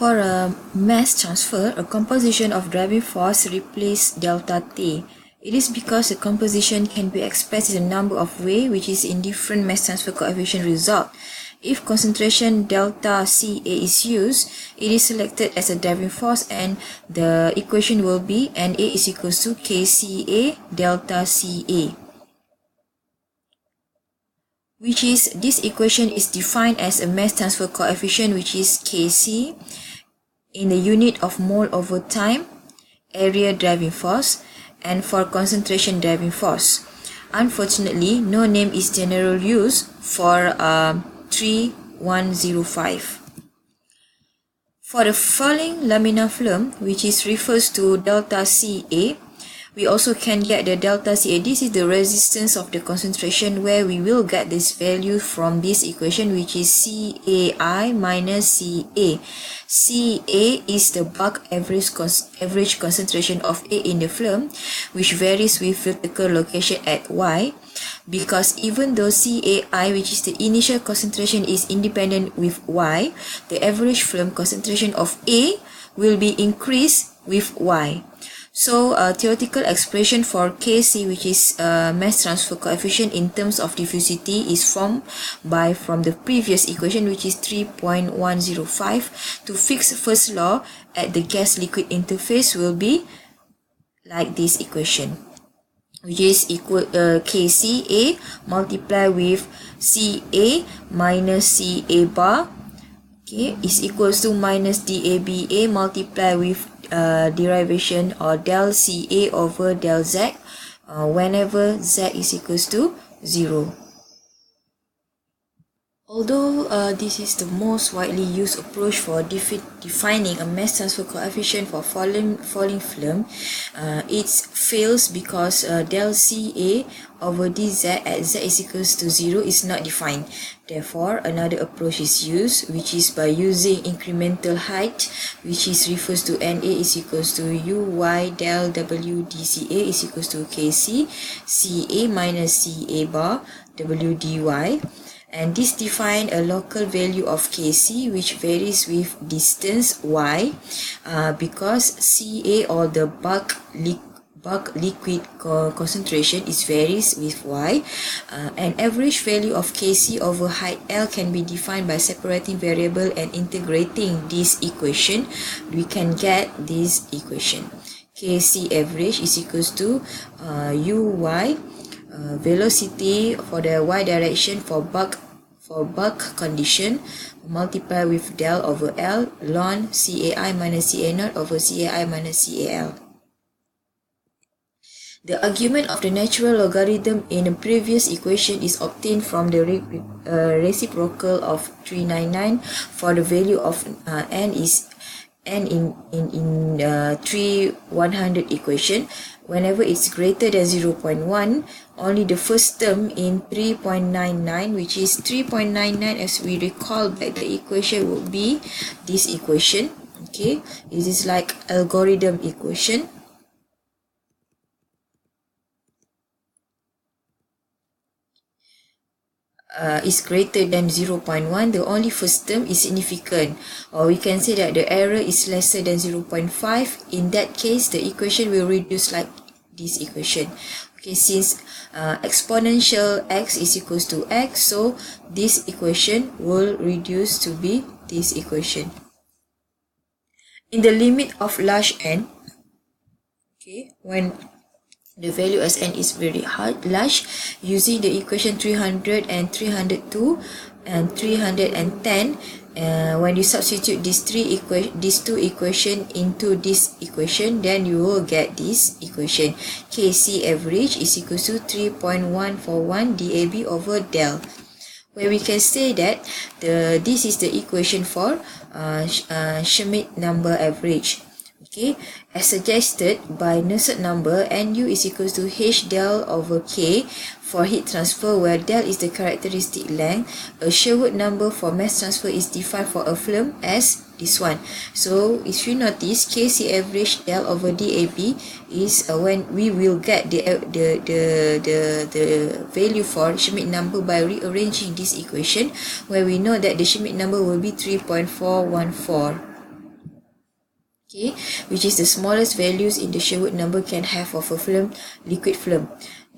For a mass transfer, a composition of driving force replaces delta T. It is because the composition can be expressed in a number of ways, which is indifferent mass transfer coefficient result. If concentration delta Ca is used, it is selected as a driving force, and the equation will be Na is equals to Kca delta Ca, which is, this equation is defined as a mass transfer coefficient, which is Kc, in the unit of mole over time, area driving force, and for concentration driving force. Unfortunately, no name is generally used for 3105. For the falling laminar film, which is refers to delta Ca, we also can get the delta Ca. This is the resistance of the concentration, where we will get this value from this equation, which is Cai minus Ca. Ca is the bulk average concentration of A in the film, which varies with vertical location at Y. Because even though Cai, which is the initial concentration, is independent with Y, the average film concentration of A will be increased with Y. So a theoretical expression for Kc, which is mass transfer coefficient in terms of diffusivity, is formed from the previous equation, which is 3.105. To fix first law at the gas-liquid interface will be like this equation, which is equal Kca multiplied with Ca minus Ca bar, okay, is equals to minus dAba multiplied with derivation or del Ca over del Z whenever Z is equals to 0. Although this is the most widely used approach for defining a mass transfer coefficient for falling film, it fails because del Ca over dz at z is equals to 0 is not defined. Therefore, another approach is used, which is by using incremental height, which is refers to Na is equals to Uy del W dCa is equals to Kc Ca minus Ca bar W dy. And this defines a local value of Kc, which varies with distance y, because Ca, or the bulk liquid concentration, is varies with y. An average value of Kc over height L can be defined by separating variable and integrating this equation. We can get this equation. Kc average is equals to Uy, velocity for the y direction for bulk condition, multiply with del over L ln Cai minus Ca naught over Cai minus Cal. The argument of the natural logarithm in the previous equation is obtained from the reciprocal of 399 for the value of n is n in 100 equation. Whenever it's greater than 0.1, only the first term in 3.99, which is 3.99, as we recall back the equation, would be this equation. Okay, it is like algorithm equation. Is greater than 0.1, the only first term is significant, or we can say that the error is lesser than 0.5. In that case, the equation will reduce like this equation. Okay, since exponential x is equals to x, so this equation will reduce to be this equation. In the limit of large n, okay, when the value as n is very large, using the equation 300 and 302 and 310, when you substitute these two equation into this equation, then you will get this equation. Kc average is equal to 3.141 dAb over del, where we can say that this is the equation for Schmidt number average. Okay, as suggested by Nusselt number, Nu is equals to H del over K for heat transfer, where del is the characteristic length. A Sherwood number for mass transfer is defined for a film as this one. So if you notice, Kc average del over dAb is when we will get the value for Schmidt number by rearranging this equation, where we know that the Schmidt number will be 3.414. okay, which is the smallest values in the Sherwood number can have of a film, liquid film.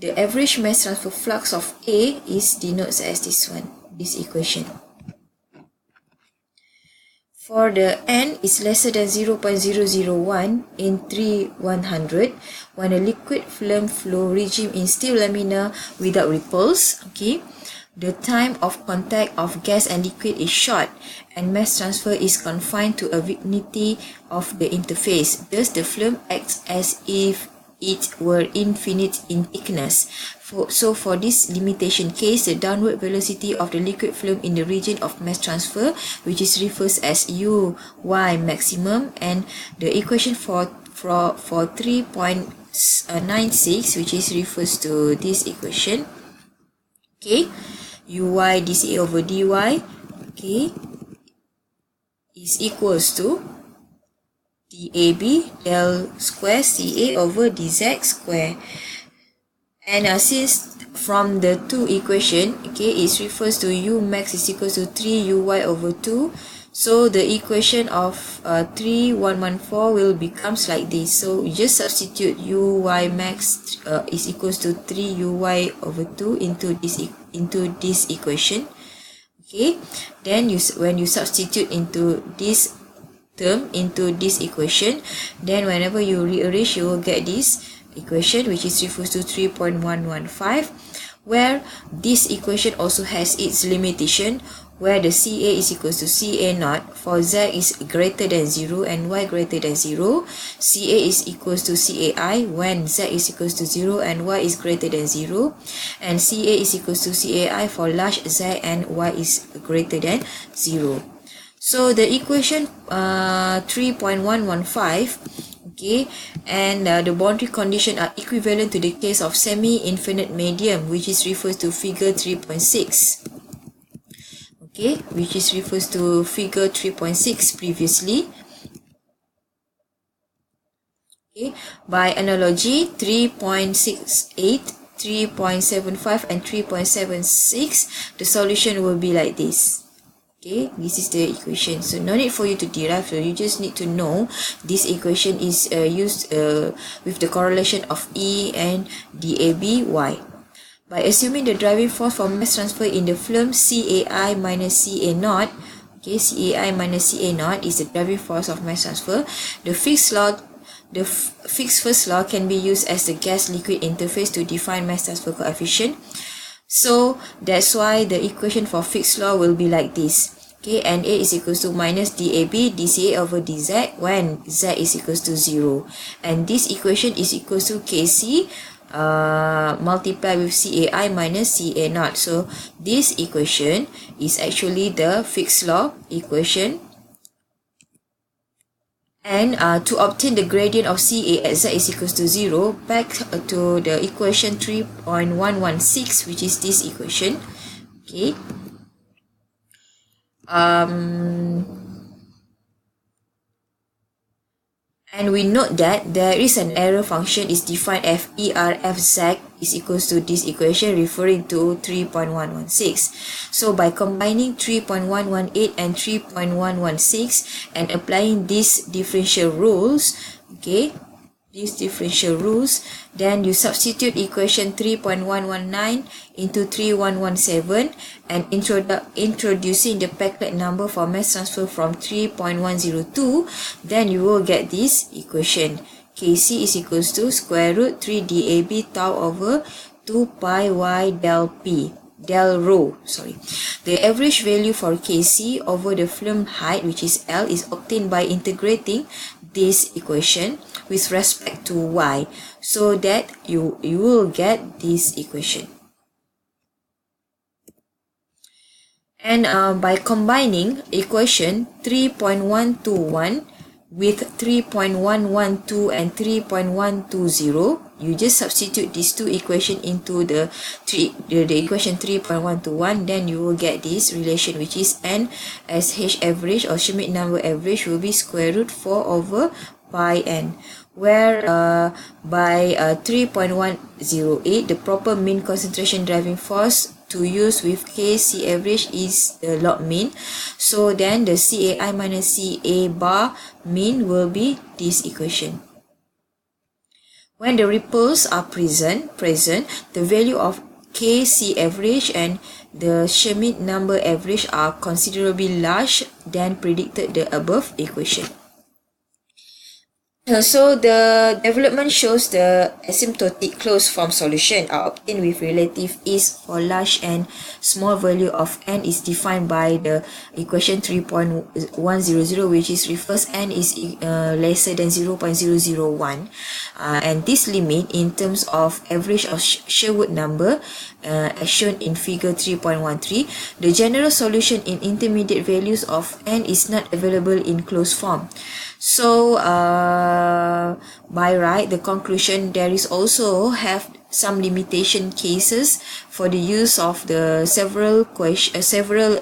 The average mass transfer flux of A is denoted as this one, this equation. For the n is lesser than 0.001 in 3/100, when a liquid film flow regime is still laminar without ripples, okay, the time of contact of gas and liquid is short and mass transfer is confined to a vicinity of the interface. Thus, the film acts as if it were infinite in thickness. So for this limitation case, the downward velocity of the liquid film in the region of mass transfer, which is refers as uy maximum, and the equation for 3.96, which is refers to this equation, okay, uy dca over dy, okay, is equals to dab del square ca over dz square. And since from the two equation, okay, it refers to u max is equals to 3 uy over 2, so the equation of 3,114 will becomes like this. So you just substitute uy max is equals to 3 uy over 2 into this equation, okay. Then when you substitute into this term into this equation, then whenever you rearrange, you will get this equation, which is refers to 3.115, where this equation also has its limitation, where the CA is equals to CA naught for Z is greater than 0 and Y greater than 0. CA is equals to CAI when Z is equals to 0 and Y is greater than 0. And CA is equals to CAI for large Z and Y is greater than 0. So the equation 3.115, okay, and the boundary condition are equivalent to the case of semi-infinite medium, which is refers to figure 3.6, okay, which is refers to figure 3.6 previously, okay. By analogy, 3.68, 3.75 and 3.76, the solution will be like this. Okay, this is the equation. So no need for you to derive. So you just need to know this equation is used with the correlation of E and DABY. By assuming the driving force for mass transfer in the film CAI minus CA naught, okay, CAI minus CA naught is the driving force of mass transfer. The fixed first law can be used as the gas-liquid interface to define mass transfer coefficient. So that's why the equation for fixed law will be like this. Okay, and A is equals to minus DAB dCA over dZ when Z is equals to 0. And this equation is equals to KC multiplied with CAI minus CA naught. So this equation is actually the fixed law equation. And to obtain the gradient of CA at Z is equals to 0, back to the equation 3.116, which is this equation, okay. And we note that there is an error function is defined as ERFZ is equals to this equation referring to 3.116. So by combining 3.118 and 3.116 and applying these differential rules, okay, these differential rules, then you substitute equation 3.119 into 3.117 and introducing the Peclet number for mass transfer from 3.102, then you will get this equation. Kc is equals to square root 3 dAb tau over 2 pi y del p. Del rho, sorry. The average value for Kc over the film height, which is L, is obtained by integrating this equation with respect to y, so that you will get this equation. And by combining equation 3.121 with 3.112 and 3.120, you just substitute these two equations into the equation 3.121, then you will get this relation, which is n as h average or Schmidt number average will be square root 4 over pi n, where by 3.108 the proper mean concentration driving force to use with K C average is the log mean. So then the CAI minus CA bar mean will be this equation. When the ripples are present, the value of KC average and the Schmidt number average are considerably large than predicted the above equation. So the development shows the asymptotic closed form solution are obtained with relative ease for large and small value of n is defined by the equation 3.100, which is refers n is lesser than 0.001, and this limit in terms of average of Sherwood number as shown in figure 3.13. The general solution in intermediate values of n is not available in closed form. So by right, the conclusion there is also have some limitation cases for the use of the several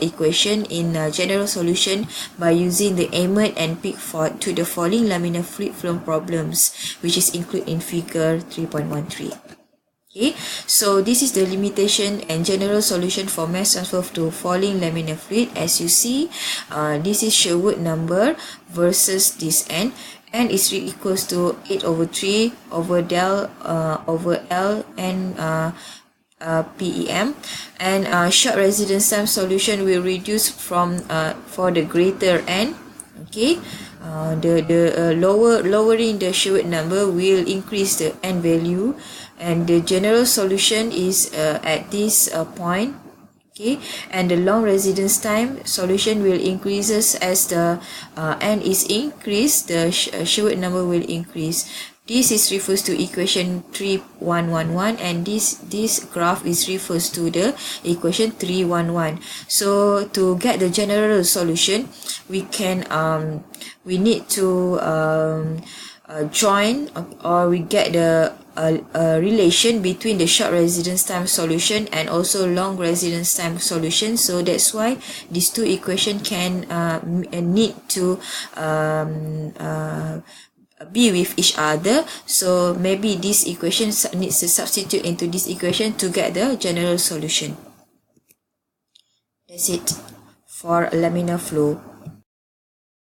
equation in general solution by using the Emmett and Pickford to the falling laminar fluid flow problems, which is included in figure 3.13. Okay, so this is the limitation and general solution for mass transfer to falling laminar fluid. As you see, this is Sherwood number versus this n. N is equals to 8 over 3 over del over L and PEM, and short residence time solution will reduce from for the greater n. Okay, lowering the Sherwood number will increase the n value, and the general solution is at this point. Okay, and the long residence time solution will increases as the n is increased, the Sherwood number will increase. This is refers to equation 3111, and this graph is refers to the equation 311. So to get the general solution, we can we need to join or we get the relation between the short residence time solution and also long residence time solution. So that's why these two equations can need to be with each other. So maybe this equation needs to substitute into this equation to get the general solution. That's it for laminar flow.